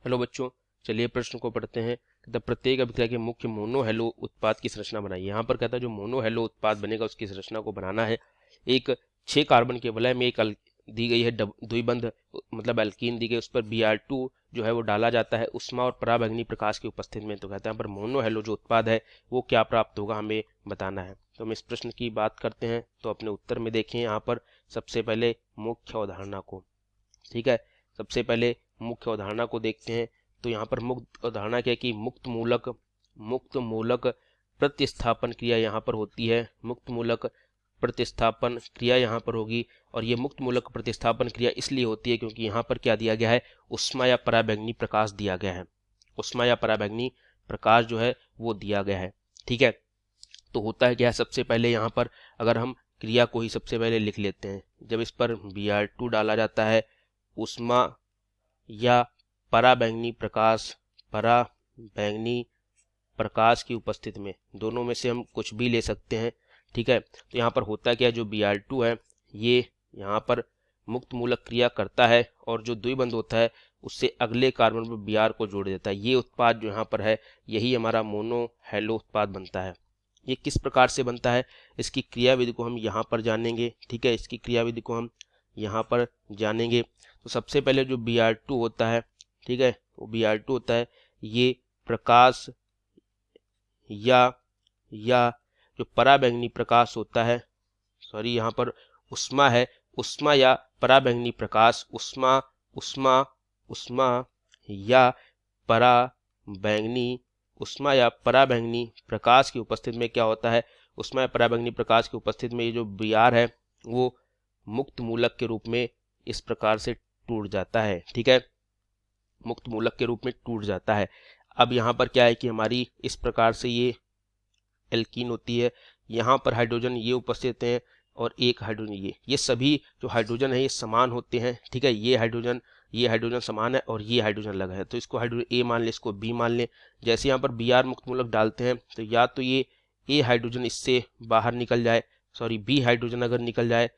Hello बच्चों, चलिए प्रश्न को पढ़ते हैं। कहता प्रत्येक अभिक्रिया के मुख्य मोनो हेलो उत्पाद की संरचना बनाइए। यहाँ पर कहता है जो मोनो हेलो उत्पाद बनेगा उसकी संरचना को बनाना है। एक 6 कार्बन के वलय में एक दी गई है द्विबंध मतलब एल्कीन दी गई, उस पर Br2 जो है वो डाला जाता है उष्मा और पराबैंगनी प्रकाश की उपस्थिति में। तो कहते हैं पर मोनो हेलो जो उत्पाद है वो क्या प्राप्त होगा हमें बताना है। तो हम इस प्रश्न की बात करते हैं। तो अपने उत्तर में देखें यहाँ पर सबसे पहले मुख्य अवधारणा को, ठीक है, सबसे पहले मुख्य अवधारणा को देखते हैं। तो यहाँ पर मुख्य अवधारणा क्या है कि मुक्त मूलक प्रतिस्थापन क्रिया यहाँ पर होती है। मुक्त मूलक प्रतिस्थापन क्रिया यहाँ पर होगी, और ये मुक्त मूलक प्रतिस्थापन क्रिया इसलिए होती है क्योंकि यहाँ पर क्या दिया गया है, उष्मा या पराबैंगनी प्रकाश दिया गया है। उष्मा या पराबैंगनी प्रकाश जो है वो दिया गया है, ठीक है। तो होता है क्या है, सबसे पहले यहाँ पर अगर हम क्रिया को ही सबसे पहले लिख लेते हैं। जब इस पर Br2 डाला जाता है उष्मा या पराबैंगनी प्रकाश की उपस्थिति में, दोनों में से हम कुछ भी ले सकते हैं, ठीक है। तो यहाँ पर होता है क्या, जो Br2 है ये यहाँ पर मुक्त मूलक क्रिया करता है और जो द्विबंध होता है उससे अगले कार्बन पर Br को जोड़ देता है। ये उत्पाद जो यहाँ पर है यही हमारा मोनो हेलो उत्पाद बनता है। ये किस प्रकार से बनता है, इसकी क्रियाविधि को हम यहाँ पर जानेंगे, ठीक है। इसकी क्रियाविधि को हम यहाँ पर जानेंगे। तो सबसे पहले जो Br2 होता है, ठीक है, वो Br2 होता है, ये प्रकाश या जो पराबैंगनी प्रकाश होता है, सॉरी यहाँ पर उष्मा है, उष्मा या पराबैंगनी प्रकाश, उष्मा या पराबैंगनी प्रकाश की उपस्थिति में क्या होता है, उष्मा या पराबैंगनी प्रकाश की उपस्थिति में ये जो Br है वो मुक्त मूलक के रूप में इस प्रकार से टूट जाता है, ठीक है, मुक्त मूलक के रूप में टूट जाता है। अब यहाँ पर क्या है कि हमारी इस प्रकार से ये एल्कीन होती है, यहाँ पर हाइड्रोजन ये उपस्थित हैं और एक हाइड्रोजन ये सभी जो हाइड्रोजन है ये समान होते हैं, ठीक है। ये हाइड्रोजन समान है और ये हाइड्रोजन अलग है, तो इसको हाइड्रोजन ए मान ले, इसको बी मान ले। जैसे यहाँ पर Br मुक्त मूलक डालते हैं तो या तो ये ए हाइड्रोजन इससे बाहर निकल जाए, सॉरी बी हाइड्रोजन अगर निकल जाए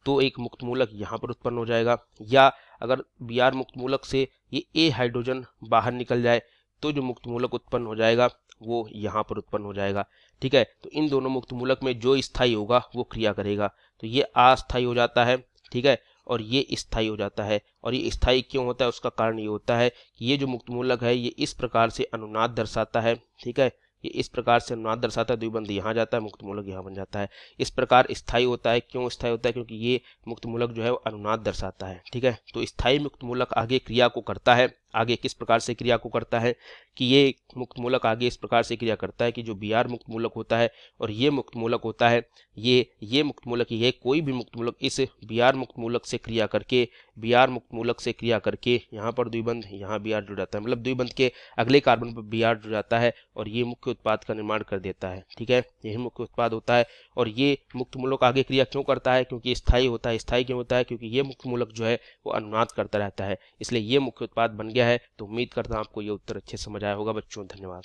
तो एक मुक्त मूलक यहाँ पर उत्पन्न हो जाएगा, या अगर Br मुक्त मूलक से ये ए हाइड्रोजन बाहर निकल जाए तो जो मुक्त मूलक उत्पन्न हो जाएगा वो यहाँ पर उत्पन्न हो जाएगा, ठीक है। तो इन दोनों मुक्त मूलक में जो स्थायी होगा वो क्रिया करेगा। तो ये अस्थायी हो जाता है, ठीक है, और ये स्थायी हो जाता है। और ये स्थायी क्यों होता है, उसका कारण ये होता है कि ये जो मुक्त मूलक है ये इस प्रकार से अनुनाद दर्शाता है, ठीक है, ये इस प्रकार से अनुनाद दर्शाता है, द्विबंध यहाँ जाता है, मुक्त मूलक यहाँ बन जाता है। इस प्रकार स्थायी होता है। क्यों स्थायी होता है, क्योंकि ये मुक्त मूलक जो है वो अनुनाद दर्शाता है, ठीक है। तो स्थायी मुक्त मूलक आगे क्रिया को करता है। आगे किस प्रकार से क्रिया को करता है कि ये मुक्त मूलक आगे इस प्रकार से क्रिया करता है कि जो Br मुक्त मूलक होता है और ये मुक्त मूलक होता है, ये मुक्त मूलक, ये कोई भी मुक्त मूलक इस Br मुक्त मूलक से क्रिया करके यहाँ पर द्विबंध, यहाँ Br जुड़ जाता है, मतलब द्विबंध के अगले कार्बन पर Br जुड़ जाता है और ये मुख्य उत्पाद का निर्माण कर देता है, ठीक है। यही मुख्य उत्पाद होता है। और ये मुक्त मूलक आगे क्रिया क्यों करता है, क्योंकि स्थायी होता है। स्थायी क्यों होता है, क्योंकि ये मुक्त मूलक जो है वो अनुनाद करता रहता है, इसलिए ये मुख्य उत्पाद बन गया है। तो उम्मीद करता हूँ आपको ये उत्तर अच्छे समझ आया होगा बच्चों। धन्यवाद।